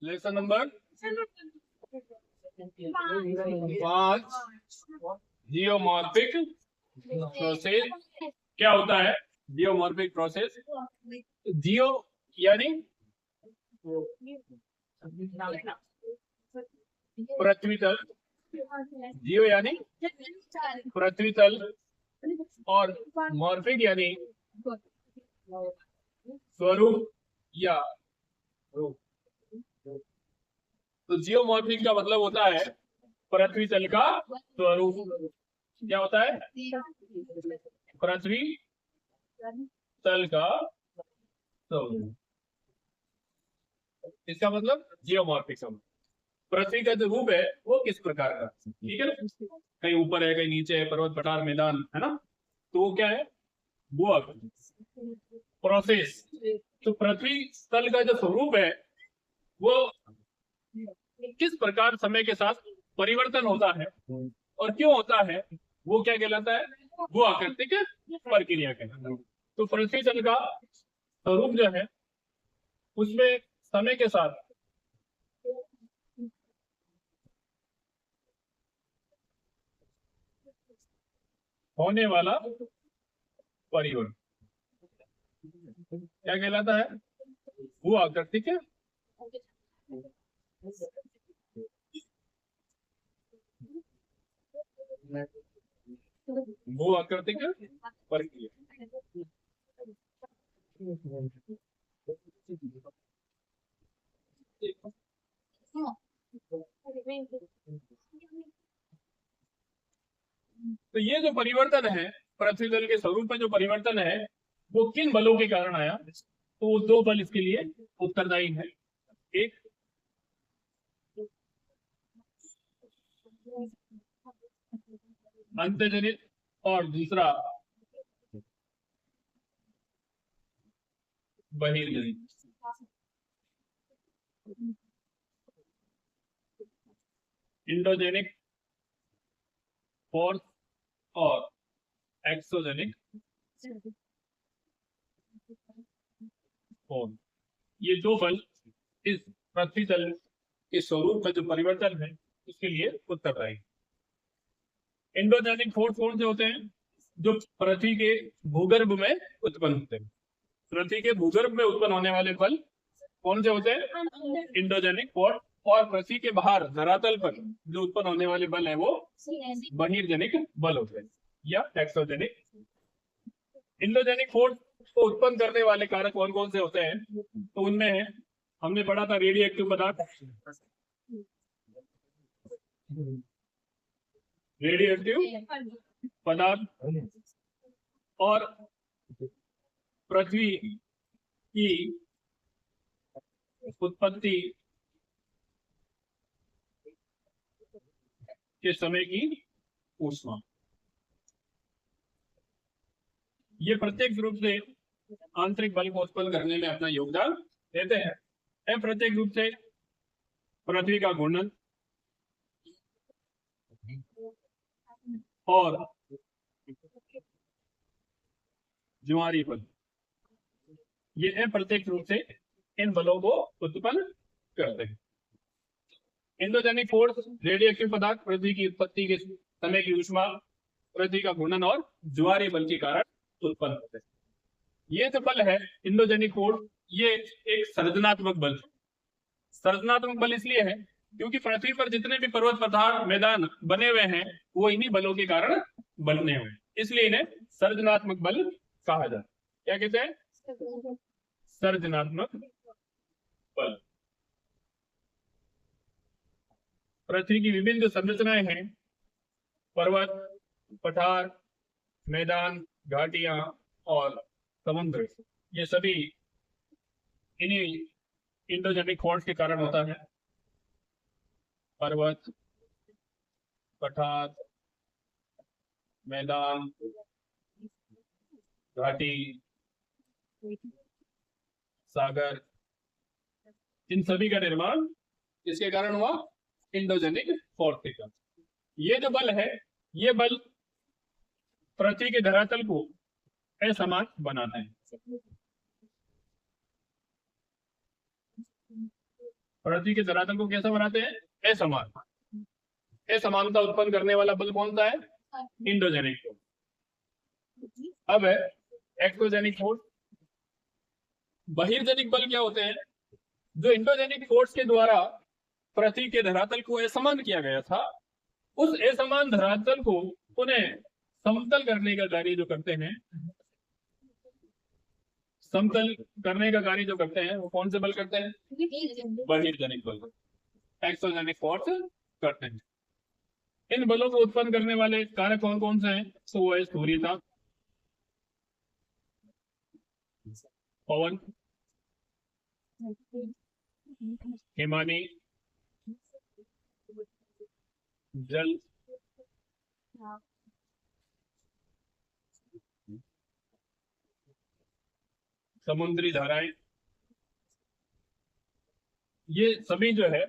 Lesson number 5, geomorphic process. क्या होता है जियोमॉर्फिक प्रोसेस? जियो यानी पृथ्वी तल, जियो यानी पृथ्वी तल, और मॉर्फिक यानी स्वरूप या रूप। तो जियोमॉर्फिक का मतलब होता है पृथ्वी तल का स्वरूप। क्या होता है? पृथ्वी तल का स्वरूप। इसका मतलब जियोमॉर्फिक समझ। पृथ्वी का जो रूप है वो किस प्रकार का, ठीक है ना? कहीं ऊपर है, कहीं नीचे है, पर्वत पठार मैदान, है ना? तो वो क्या है? वो प्रोसेस। तो पृथ्वी तल का जो स्वरूप है वो किस प्रकार समय के साथ परिवर्तन होता है और क्यों होता है, वो क्या कहलाता है? वो आकृतिक प्रक्रिया कहलाता है। तो पृथ्वी तल का स्वरूप जो है उसमें समय के साथ होने वाला परिवर्तन क्या कहलाता है? वो आकृतिक वो आकृतिक प्रक्रिया। तो ये जो परिवर्तन है पृथ्वी तल के स्वरूप में, जो परिवर्तन है वो किन बलों के कारण आया? तो दो बल इसके लिए उत्तरदायी है। एक अंतर्जनित और दूसरा बहिर्जनित। इंडोजेनिक फोर्स और एक्सोजेनिक फोर्स, ये दो बल इस पृथ्वी तल के स्वरूप में जो परिवर्तन है उसके लिए उत्तरदायी। इंडोजेनिक फोर्स कौन से होते हैं? जो पृथ्वी के भूगर्भ में उत्पन्न होते हैं। पृथ्वी के भूगर्भ में उत्पन्न होने वाले बल कौन से होते हैं? Endogenic force. और पृथ्वी के बाहर धरातल पर जो उत्पन्न होने वाले बल है वो बहिर्जनिक बल होते हैं या एक्सोजेनिक। इंडोजेनिक फोर्स को उत्पन्न करने वाले कारक कौन कौन से होते हैं? तो उनमें हमने पढ़ा था रेडियो एक्टिव पदार्थ, रेडियो एक्टिव पदार्थ और पृथ्वी की उत्पत्ति के समय की ऊष्मा। ये प्रत्यक्ष रूप से आंतरिक बल को उत्पन्न करने में अपना योगदान देते हैं। प्रत्यक्ष रूप से पृथ्वी का घूर्णन और ज्वारीय बल, ये अप्रत्यक्ष रूप से इन बलों को उत्पन्न करते हैं। इंडोजेनिक फोर्स रेडियो एक्टिव पदार्थ पृथ्वी की उत्पत्ति के समय की ऊष्मा, पृथ्वी का घूर्णन और ज्वारीय बल के कारण उत्पन्न होते हैं। ये जो बल है इंडोजेनिक फोर्स, ये एक सर्जनात्मक बल। सर्जनात्मक बल इसलिए है क्योंकि पृथ्वी पर जितने भी पर्वत पठार मैदान बने हुए हैं वो इन्हीं बलों के कारण बने हुए हैं, इसलिए इन्हें सर्जनात्मक बल कहा जाता है। क्या कहते हैं? सर्जनात्मक बल। पृथ्वी की विभिन्न जो संरचनाएं हैं, पर्वत पठार मैदान घाटियां और समुद्र, ये सभी इन्हीं इंडोजेनिक फोर्स के कारण होता है। पर्वत पठार मैदान घाटी सागर, इन सभी का निर्माण किसके कारण हुआ? इंडोजेनिक फोर्स के कारण। ये जो बल है ये बल पृथ्वी के धरातल को असमान बनाते हैं। पृथ्वी के धरातल को कैसा बनाते हैं? असमान। असमानता उत्पन्न करने वाला बल कौन सा है? Endogenic force. अब है एक्सोजेनिक फोर्स। बहिर्जनिक बल क्या होते हैं? जो इंडोजेनिक फोर्स के द्वारा पृथ्वी के धरातल को असमान किया गया था, उस असमान धरातल को पुनः समतल करने का कार्य जो करते हैं, समतल करने का कार्य जो करते हैं, वो कौन से बल करते हैं? बहिर्जनिक बल, एक्सोजेनिक फोर्स करते हैं। इन बलों को उत्पन्न करने वाले कारक कौन कौन से हैं? तो वो है सूर्यता, पवन, हिमानी, जल, समुद्री धाराएं। ये सभी जो है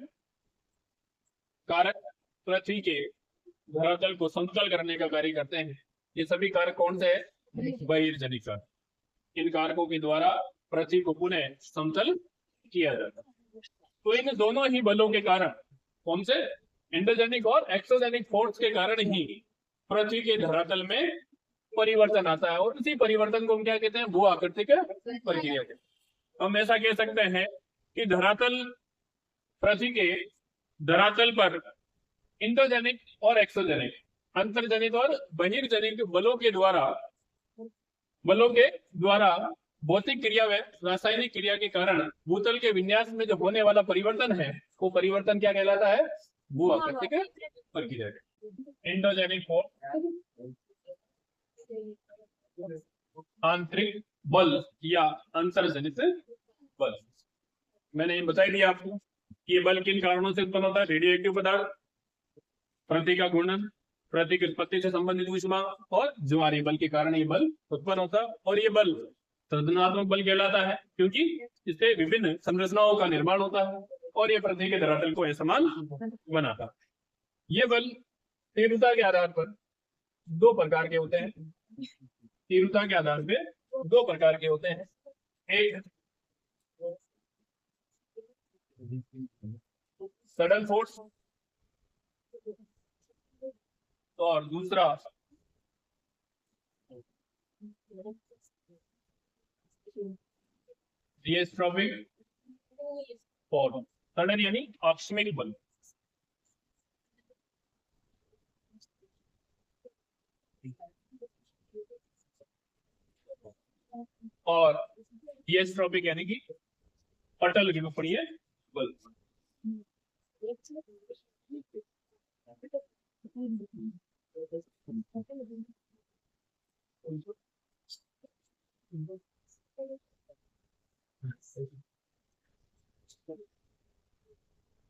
कारक पृथ्वी के धरातल को समतल करने का कार्य करते हैं। ये सभी कारक कौन से हैं? बहिर्जनिक कारक। इन कारकों के द्वारा पृथ्वी को पुनः समतल किया जाता है। तो इन दोनों ही बलों के कारण, कौन से? इंडोजेनिक और एक्सोजेनिक फोर्स के कारण ही पृथ्वी के धरातल में परिवर्तन आता है, और इसी परिवर्तन को हम क्या कहते हैं? भू आकृतिक प्रक्रिया कहते हैं। हम ऐसा कह सकते हैं कि धरातल, पृथ्वी के धरातल पर इंडोजेनिक और एक्सोजेनिक, अंतर्जनित और बहिर्जनिक बलों के द्वारा भौतिक क्रिया व रासायनिक क्रिया के कारण भूतल के विन्यास में जो होने वाला परिवर्तन है, वो परिवर्तन क्या कहलाता है? भू आकृतिक प्रक्रिया। इंडोजेनिक फोर्स आंतरिक बल या अंतर्जनित बल। मैंने ये बता दिया आपको कि ये बल किन कारणों से उत्पन्न होता है। रेडियो एक्टिव पदार्थ, पृथ्वी का घूर्णन, पृथ्वी की उत्पत्ति से संबंधित ऊष्मा और ज्वारीय बल के कारण ये बल उत्पन्न होता है। और ये बल संरचनात्मक बल कहलाता है, क्योंकि इससे विभिन्न संरचनाओं का निर्माण होता है और ये पृथ्वी के धरातल को असमान बनाता है। ये बल तीव्रता के आधार पर दो प्रकार के होते हैं। तीव्रता के आधार पे दो प्रकार के होते हैं। एक सडन फोर्स और दूसरा रिएस्ट्रोपिक फोर्स। सडन यानी आकस्मिक बल, और रिएस्ट्रोपिक यानी कि पटल विरूपणीय बल।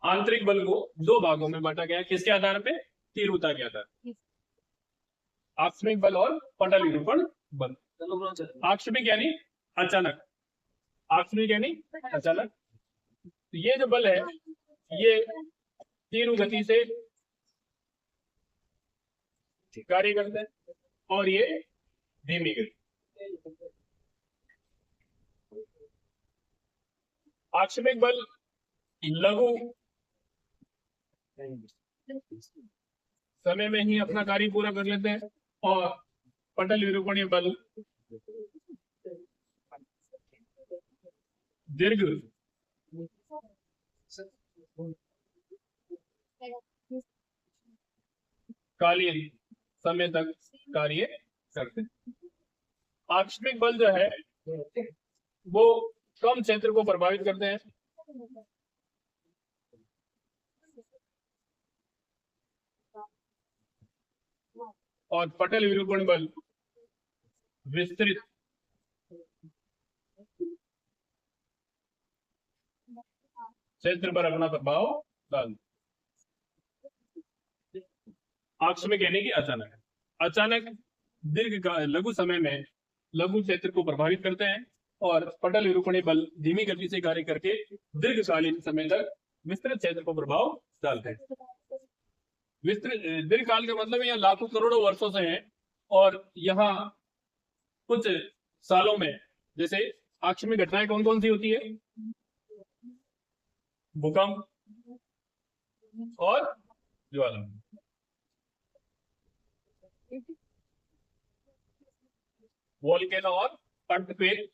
आंतरिक बल को दो भागों में बांटा गया है। किसके आधार पे? तीव्रता के आधार पे। आकस्मिक बल और पटल विरूपण बल। आकस्मिक यानी अचानक, आकस्मिक यानी अचानक। ये जो बल है ये तीव्र गति से कार्य करते हैं और ये धीमी गति। आकस्मिक बल लघु समय में ही अपना कार्य पूरा कर लेते हैं और पटल विरूपणीय बल दीर्घ कालीन समय तक कार्य करते हैं। आकस्मिक बल जो है वो कम क्षेत्र को प्रभावित करते हैं और पटल विरूपण बल विस्तृत क्षेत्र पर अपना प्रभाव डालते। आकस्मिक यानी कि अचानक, अचानक दीर्घ लघु समय में लघु क्षेत्र को प्रभावित करते हैं और पटल विरूपणीय बल धीमी गति से कार्य करके दीर्घकालीन समय तक विस्तृत क्षेत्र को प्रभाव डालते हैं। विस्तृत दीर्घ काल का मतलब यहाँ लाखों करोड़ों वर्षों से है और यहाँ कुछ सालों में, जैसे आकस्मिक घटनाएं कौन कौन सी होती है? भूकंप और ज्वालामुखी। वोल्केनो और अर्धक्वेक,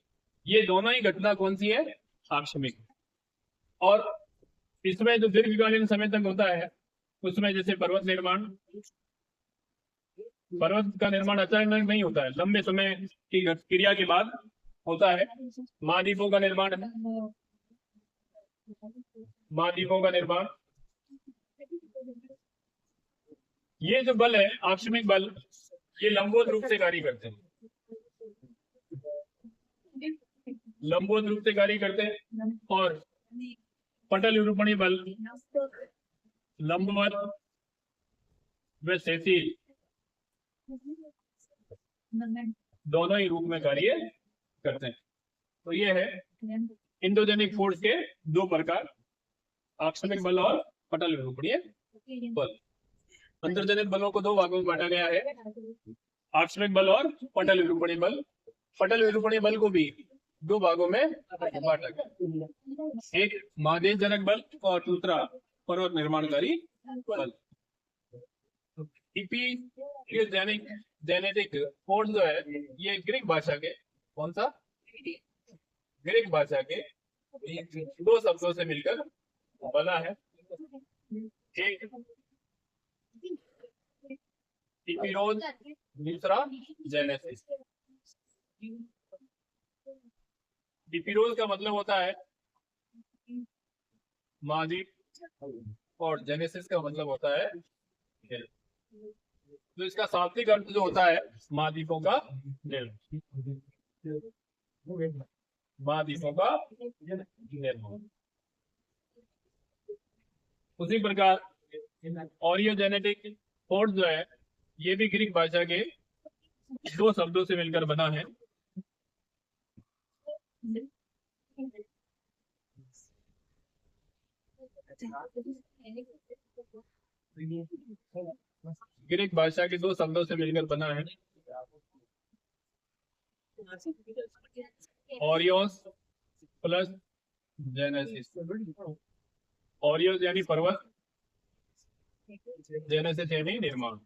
ये दोनों ही घटना कौन सी है? आकस्मिक। और इसमें जो दीर्घकालीन समय तक होता है उसमें जैसे पर्वत निर्माण, पर्वत का निर्माण अचानक नहीं होता है, लंबे समय की क्रिया के बाद होता है। महाद्वीपों का निर्माण, महाद्वीपों का निर्माण, ये जो बल है आकस्मिक बल, ये लंबवत रूप से कार्य करते हैं, लंबवत रूप से कार्य करते हैं। और पटल विरूपणीय बल लंबवत व क्षैतिज दोनों ही रूप में कार्य करते हैं। तो ये है इंडोजेनिक फोर्स के दो प्रकार, आकस्मिक बल और पटल विरूपणीय बल। अंतर्जनित बलों को दो भागों में बांटा गया है, आकस्मिक बल और पटल विरूपणीय बल। पटल विरूपणीय बल को भी दो भागों में बांटा गया, एक महादेश जनक बल और दूसरा पर्वत निर्माणकारी बल। जेनेटिक फोर्स जो है ये ग्रीक भाषा के, कौन सा? ग्रीक भाषा के दो शब्दों से मिलकर बना है, एक इपिरोज, दूसरा जेनेसिस। इपिरोज का मतलब होता है महाद्वीप और जेनेसिस का मतलब होता है खेल। तो इसका शाब्दिक अर्थ जो होता है महाद्वीपों का निर्माण, महाद्वीपों का निर्माण। उसी प्रकार ओरियोजेनेटिक फोर्स जो है ये भी ग्रीक भाषा के दो शब्दों से मिलकर बना है, ग्रीक भाषा के दो शब्दों से मिलकर बना है, ओरियोस प्लस जेनेसिस। ओरियोस यानी पर्वत, जेनेसिस यानी निर्माण।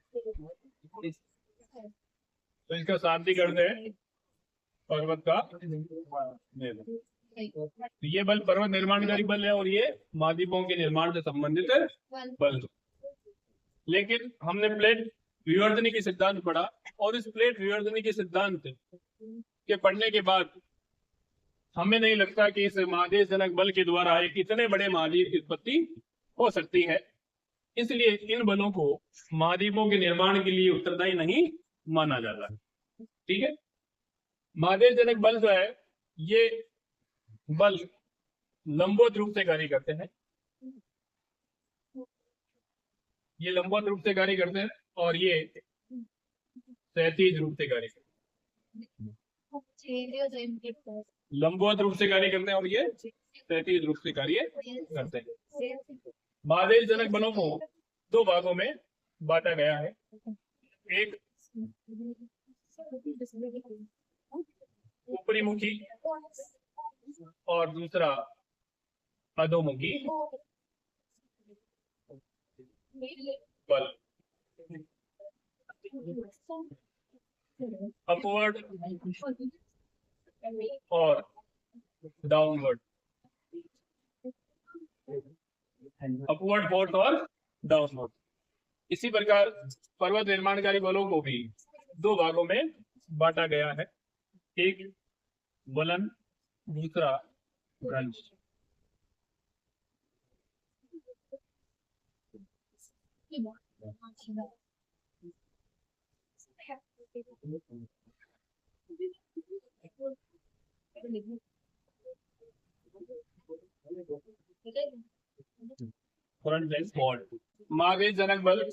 तो इसका शाब्दिक अर्थ है पर्वत का निर्माण। तो ये बल पर्वत निर्माणकारी बल है और ये महाद्वीपों के निर्माण से संबंधित बल। लेकिन हमने प्लेट विवर्तनी की सिद्धांत पढ़ा और इस प्लेट विवर्तनी के सिद्धांत के पढ़ने के बाद हमें नहीं लगता कि इस महादेश जनक बल के द्वारा एक इतने बड़े महाद्वीप की उत्पत्ति हो सकती है। इसलिए इन बलों को महाद्वीपों के निर्माण के लिए उत्तरदायी नहीं माना जाता। ठीक है, महादेश जनक बल जो है ये बल लंबवत रूप से कार्य करते हैं, ये लंबवत रूप से कार्य करते हैं और ये क्षैतिज रूप से कार्य करते हैं। लंबवत रूप से कार्य करते हैं और ये क्षैतिज रूप से कार्य करते हैं। महादेश जनक बलों को दो भागों में बांटा गया है, एक ऊपरी मुखी और दूसरा अधोमुखी बल। अपवर्ड और डाउनवर्ड, अपवर्ड फोर्स और डाउनवर्ड। इसी प्रकार पर्वत निर्माणकारी बलों को भी दो भागों में बांटा गया है, एक वलन, दूसरा भ्रंश। महादेश जनक बल,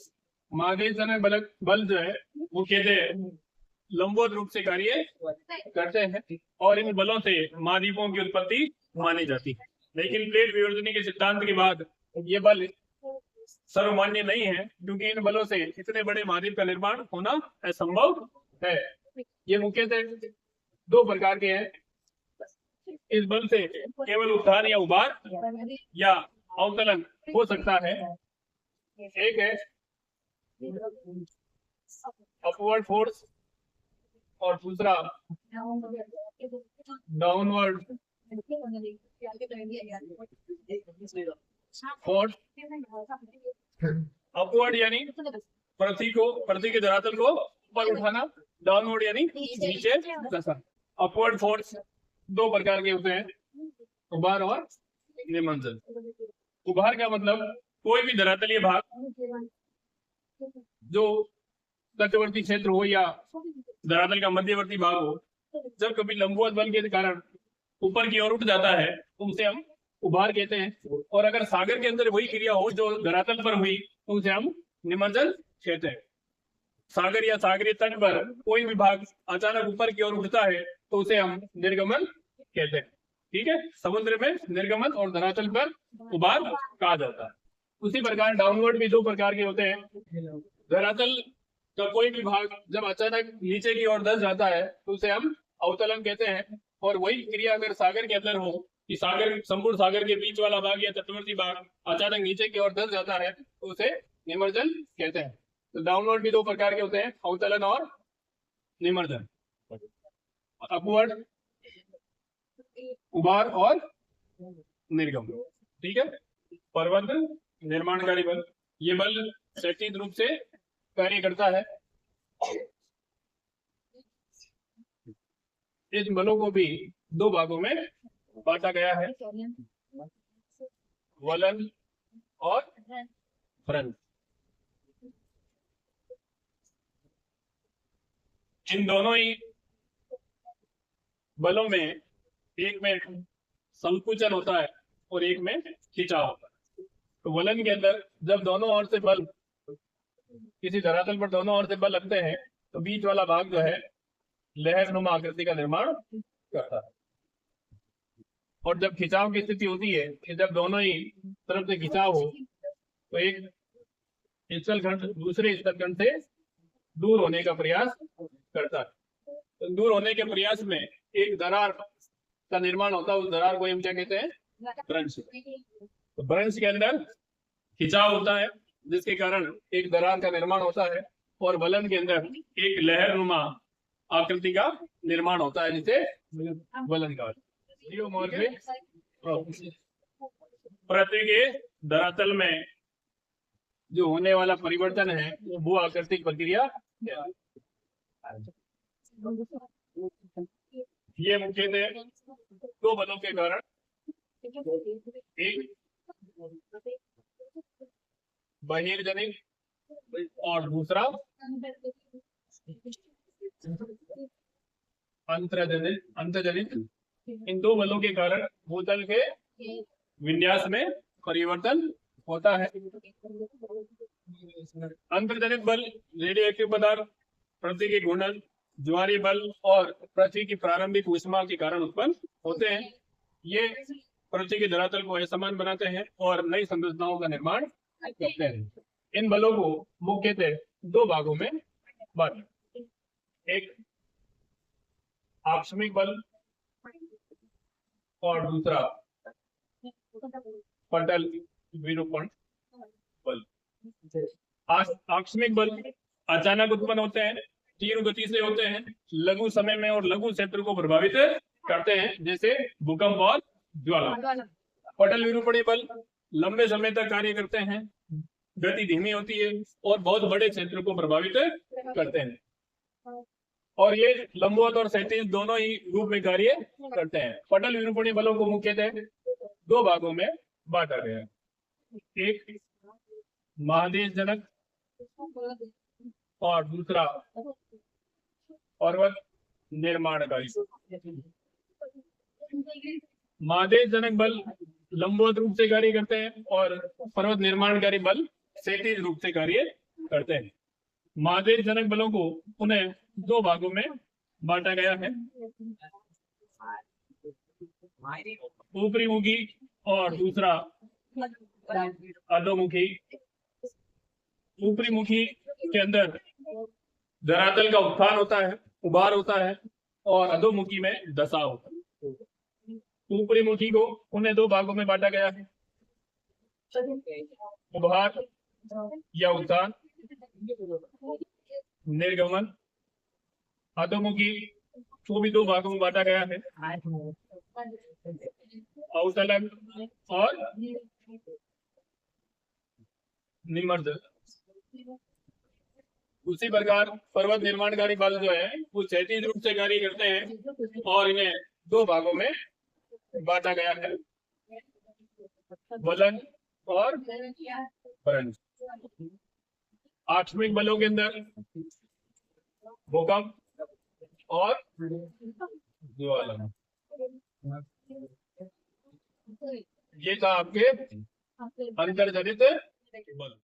महादेश जनक बल जो है वो कहते हैं लंबवत रूप से कार्य करते हैं और इन बलों से महाद्वीपों की उत्पत्ति मानी जाती है। लेकिन प्लेट विवर्तनी के सिद्धांत के बाद ये बल सर्वमान्य नहीं है, क्योंकि इन बलों से इतने बड़े महाद्वीप का निर्माण होना असंभव है। ये मुख्यतः दो प्रकार के हैं। इस बल से केवल उत्थान या उभार या अवतलन हो सकता है। एक है अपवर्ड फोर्स और दूसरा डाउनवर्ड फोर्स। अपवर्ड यानी पृथ्वी के धरातल को ऊपर उठाना, डाउनवर्ड यानी नीचे धंसना। अपवर्ड फोर्स दो प्रकार के होते हैं, उभार और निमंत्रण। उभार का मतलब कोई भी धरातलीय भाग जो तटवर्ती क्षेत्र हो या धरातल का मध्यवर्ती भाग हो, जब कभी लंबवत बल के कारण ऊपर की ओर उठ जाता है तो उसे हम उभार कहते हैं। और अगर सागर के अंदर वही क्रिया हो जो धरातल पर हुई तो उसे हम निमंत्रण कहते हैं। सागर या सागरीय तट पर कोई भी भाग अचानक ऊपर की ओर उठता है तो उसे हम निर्गमन कहते हैं। ठीक है, समुद्र में निर्गमन और धरातल पर उभार कहा जाता है। उसी प्रकार डाउनवर्ड भी दो प्रकार के होते हैं। धरातल का कोई भी भाग जब अचानक नीचे की ओर धंस जाता है तो उसे हम अवतलन कहते हैं। और वही क्रिया अगर सागर के अंदर हो कि सागर संपूर्ण सागर के बीच वाला भाग या तटवर्ती भाग अचानक नीचे की ओर धंस जाता है तो उसे निमज्जन कहते हैं। तो डाउनवर्ड भी दो प्रकार के होते हैं, अवतलन और निमज्जन। अपवर्ड उभार और निर्गम। ठीक है, पर्वत निर्माणकारी बल, ये बल क्षैतिज रूप से कार्य करता है। इस बलों को भी दो भागों में बांटा गया है, वलन और फ्रंट। इन दोनों ही बलों में एक में संकुचन होता है और एक में खिंचाव होता है। तो वलन के अंदर जब दोनों ओर से बल, किसी धरातल पर दोनों ओर से बल लगते हैं तो बीच वाला भाग जो है लहरनुमा आकृति का निर्माण करता है। और जब खिंचाव की स्थिति होती है कि जब दोनों ही तरफ से खिंचाव हो तो एक स्थलखंड दूसरे स्थलखंड से दूर होने का प्रयास करता है। तो दूर होने के प्रयास में एक दरार का निर्माण होता है, उस दरार को हम क्या कहते हैं? ब्रंश। तो ब्रंश के अंदर खिंचाव होता है जिसके कारण एक दरार का निर्माण होता है और वलन के अंदर एक लहरनुमा आकृति का निर्माण होता है जिसे वलन का। पृथ्वी के धरातल में जो होने वाला परिवर्तन है वो भू आकृतिक प्रक्रिया। ये मुख्यतः दो बलों के कारण, एक बहिर्जनित और दूसरा अंतर्जनित। इन दो बलों के कारण भूतल के विन्यास में परिवर्तन होता है। अंतर्जनित बल रेडियो एक्टिव पदार्थ, पृथ्वी के घूर्णन, ज्वारीय बल और पृथ्वी की प्रारंभिक ऊष्मा के कारण उत्पन्न होते हैं। ये पृथ्वी के धरातल को असमान बनाते हैं और नई संरचनाओं का निर्माण करते हैं। इन बलों को मुख्यतः दो भागों में बांटें, एक आकस्मिक बल और दूसरा पटल विरूपण बल। आकस्मिक बल अचानक उत्पन्न होते हैं, तीव्र गति से होते हैं, लघु समय में और लघु क्षेत्र को प्रभावित करते हैं जैसे भूकंप और ज्वाला। पटल विरूपणी बल लंबे समय तक कार्य करते हैं, गति धीमी होती है और बहुत बड़े क्षेत्र को प्रभावित करते हैं और ये लंबवत और क्षैतिज दोनों ही रूप में कार्य करते हैं। पटल विरूपणी बलों को मुख्यतः दो भागों में बांटा गया है, एक महादेशजनक और दूसरा पर्वत निर्माणकारी। महादेशजनक बल लंबवत रूप से कार्य करते हैं और पर्वत निर्माणकारी बल क्षैतिज रूप से कार्य करते हैं। महादेशजनक बलों को उन्हें दो भागों में बांटा गया है, ऊपरी मुखी और दूसरा अधोमुखी। ऊपरी मुखी के अंदर धरातल का उत्थान होता है, उभार होता है और अधोमुखी में दशा होता है। ऊपरी मुखी को उन्हें दो भागों में बांटा गया है, उभार या उतान, निर्गमन, अधोमुखी को भी दो भागों में बांटा गया है, अवतलन और निमज्जन। उसी प्रकार पर्वत निर्माणकारी बल जो है वो क्षैतिज रूप से कार्य करते हैं और इन्हें दो भागों में बांटा गया है, वलन और भ्रंश। आठवें बलों के अंदर भूकंप और ज्वाला, ये था आपके अंतर्जनित बल।